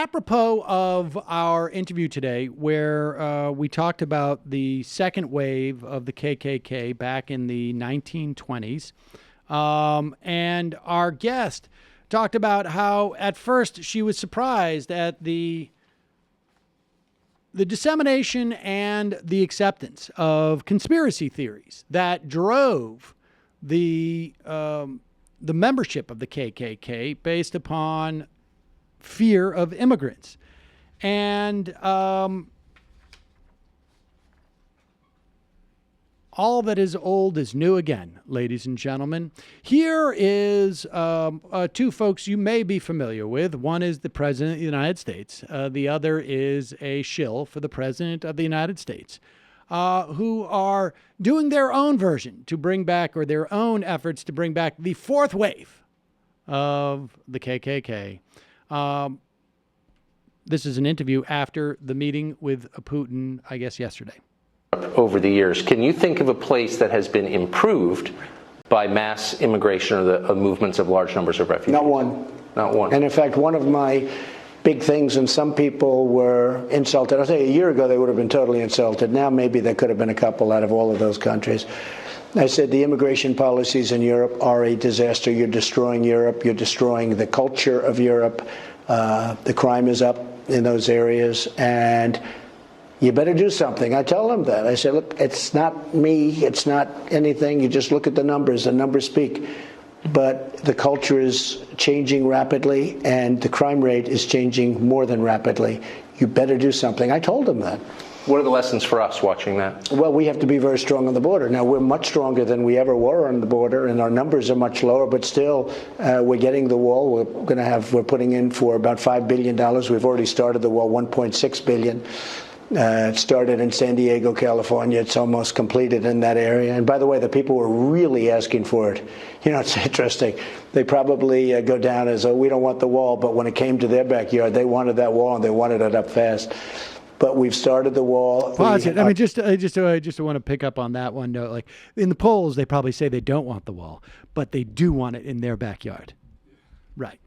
apropos of our interview today, where we talked about the second wave of the KKK back in the 1920s, and our guest talked about how at first she was surprised at the dissemination and the acceptance of conspiracy theories that drove the membership of the KKK based upon fear of immigrants. And all that is old is new again, ladies and gentlemen. Here is two folks you may be familiar with. One is the President of the United States. The other is a shill for the President of the United States, who are doing their own version to bring back, or their own efforts to bring back, the fourth wave of the KKK. This is an interview after the meeting with Putin, I guess, yesterday. Over the years, can you think of a place that has been improved by mass immigration or the movements of large numbers of refugees? Not one. Not one. And in fact, one of my big things, and some people were insulted. I'll say a year ago they would have been totally insulted. Now maybe there could have been a couple out of all of those countries. I said the immigration policies in Europe are a disaster. You're destroying Europe. You're destroying the culture of Europe. The crime is up in those areas, and you better do something. I tell them that. I say, look, it's not me. It's not anything. You just look at the numbers. The numbers speak. But the culture is changing rapidly, and the crime rate is changing more than rapidly. You better do something. I told them that. What are the lessons for us watching that? Well, we have to be very strong on the border. Now, we're much stronger than we ever were on the border, and our numbers are much lower, but still, we're getting the wall. We're putting in for about $5 billion. We've already started the wall, $1.6 billion. It started in San Diego, California. It's almost completed in that area. And by the way, the people were really asking for it. You know, it's interesting. They probably go down as, oh, we don't want the wall, but when it came to their backyard, they wanted that wall, and they wanted it up fast. But we've started the wall. Pause it. I mean, just want to pick up on that one note. Like in the polls, they probably say they don't want the wall, but they do want it in their backyard. Right.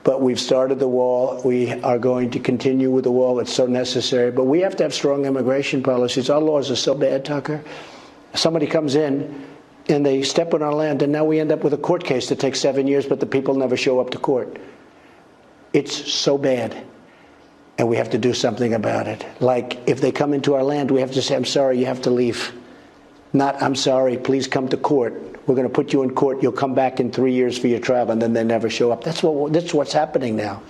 But we've started the wall. We are going to continue with the wall. It's so necessary. But we have to have strong immigration policies. Our laws are so bad, Tucker. Somebody comes in and they step on our land, and now we end up with a court case that takes 7 years, but the people never show up to court. It's so bad. And we have to do something about it. Like, if they come into our land, we have to say, I'm sorry, you have to leave. Not, I'm sorry, please come to court. We're going to put you in court. You'll come back in 3 years for your trial, and then they never show up. That's what's happening now.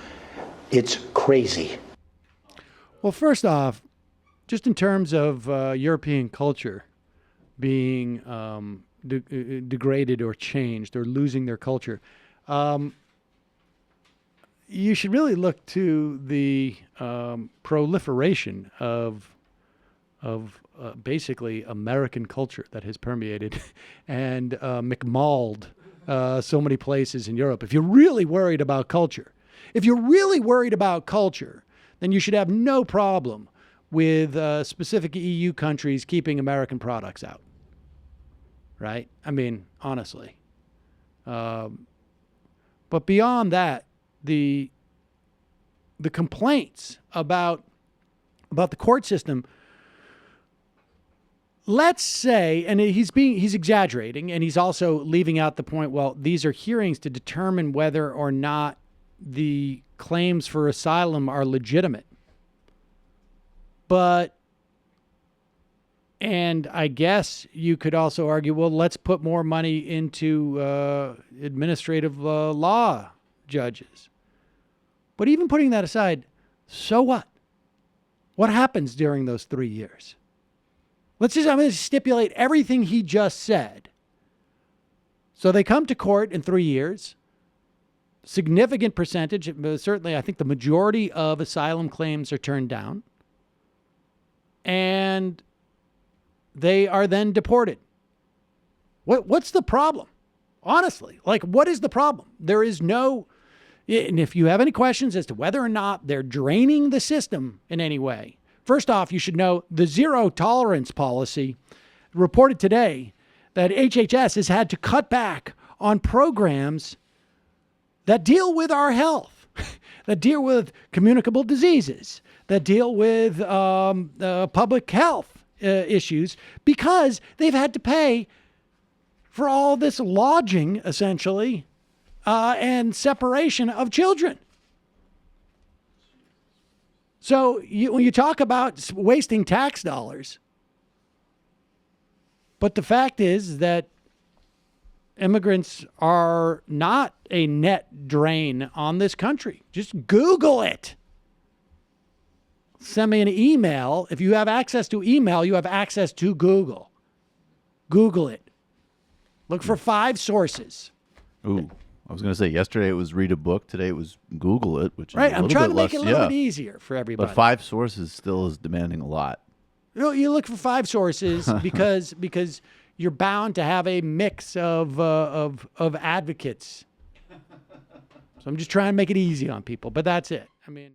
It's crazy. Well, first off, just in terms of European culture being degraded or changed or losing their culture, you should really look to the proliferation of basically American culture that has permeated and McMauled so many places in Europe. If you're really worried about culture, then you should have no problem with specific EU countries keeping American products out. Right? I mean, honestly. But beyond that, the complaints about the court system, let's say, and he's exaggerating, and he's also leaving out the point, well, these are hearings to determine whether or not the claims for asylum are legitimate. And I guess you could also argue, well, let's put more money into administrative law judges. But even putting that aside, so what? What happens during those 3 years? I'm going to stipulate everything he just said. So they come to court in 3 years. Significant percentage, certainly I think the majority of asylum claims are turned down. And they are then deported. What's the problem? Honestly, like, what is the problem? There is no... And if you have any questions as to whether or not they're draining the system in any way, first off, you should know the zero tolerance policy reported today that HHS has had to cut back on programs that deal with our health. that deal with communicable diseases, that deal with public health issues, because they've had to pay for all this lodging, essentially, and separation of children. So when you talk about wasting tax dollars, but the fact is that immigrants are not a net drain on this country. Just Google it. Send me an email. If you have access to email, you have access to Google. Google it. Look for 5 sources. Ooh, I was going to say yesterday it was read a book. Today it was Google it, which is right. a I'm little trying bit to make less, it a little bit easier for everybody. But 5 sources still is demanding a lot. You look for 5 sources because you're bound to have a mix of advocates. So I'm just trying to make it easy on people, but that's it. I mean.